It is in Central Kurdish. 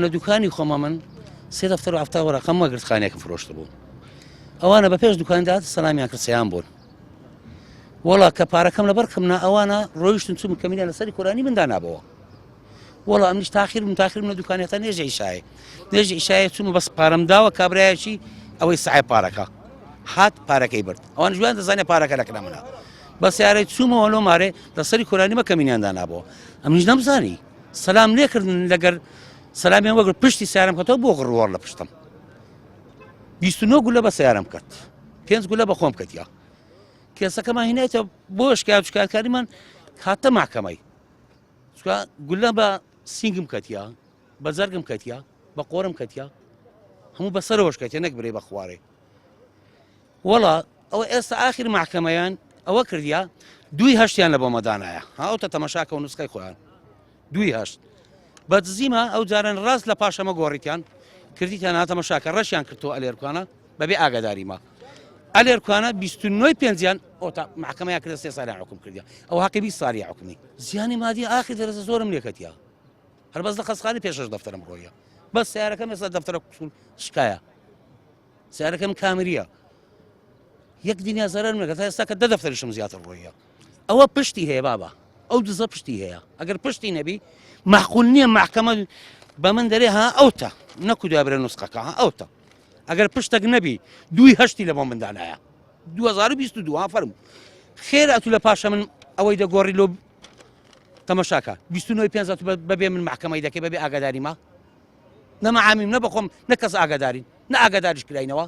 لە دوکانی خۆمە من سێ دەفتەر و هەفتا وەرەقەم وەگرت خانێکم فرۆشت بوو ئەوانە بە پێش دوکاندات سەلامیان کرد سەیان بوون وەڵا کە پارەکەم لەبەر کەمنا ئەوانە ڕۆیشتن چوم کەمینە لەسەری کۆرانی مندا نابەوە وەڵا ئەمنیش تاخیر لە دوکانێتە نێژە ئیشایە نێژە ئیشایە چوومە بەس پارەم داوە کابرایەکی ئەوەی سعی پارەکە هات پارەکەی برد ئەوان جوان دەزانێت پارەکە لەکرا منە بەس یارەی چوومەوە لۆ مارێ لەسەری کۆرانی مە کەمینیاندا نابەوە ئەمنیش نەمزانی سەلام لێکردن لەگەر سەلامیان وەگر پشتی سیارم کەتەوە بۆ غڕوەڕ لە پشتم 29 گولە بە سیارم کرد 5 گولە بە خۆم کردیا کێسەکەمان هینایەتەوە بۆ شکایەتکاریمان هاتە ماحکەمەی گولە بە سینگم کەتیا بە زەرگم کەتیا بە قۆرم کەتیا هەموو بەسەرەوەش کەتیا نەک برێ بە خوارێ وەڵا ئەوە ئێستا ئاخر ماحکەمەیان ئەوە کردیا 2/8 لە بۆ مەدانایە هاوتە تەمەشاکە و نوسکەی خۆیان 2/8 بە دزیمە ئەو جاران ڕاست لە پاشەمە گۆڕیتیان کردیتیان هاتەمەشاکە ڕەشیان کردەوە ئەلێرکوانە بەبێ ئاگاداریمە ئەلێرکوانە 29 پێنجیان ئۆتا محکەمەیان کردە 3 ساڵیان حکم کردیا ئەو حەقی 20 ساڵی حکمی زیانی مادی ئاخر دەرەزە زۆرم لێکەتیا هەر بەس لە خەسخانی پێشەش دەفتەرم ڕۆیە بەس سیارەکەم ئێستا دەفتەرە شکایە سیارەکەم کامریە یەک دنیا زەرەر نەکە تا ئێستا کە دە دەفتەریشم زیاتر ڕۆیە ئەوە پشتی هەیە بابە ئەو دزە پشتی هەیە ئەگەر پشتی نەبی معقول نییە محکەمە بە من دەرێ ها ئەوتە نەکو دوای برێ نوسقەکە ها ئەوتە ئەگەر پشتێک نەبی 2/8 لە بۆ مندانایە 2022 فەرموو خێر ئەتوو لە پاشە من ئەوەی دەگۆڕی لۆ تەمەشاکە 29 پێنج بەبێ من محکەمەی دەکەی بەبێ ئاگاداریمە نەمە عامیم نە بەخۆم نە کەس ئاگادارین نە ئاگاداریش کراینەوە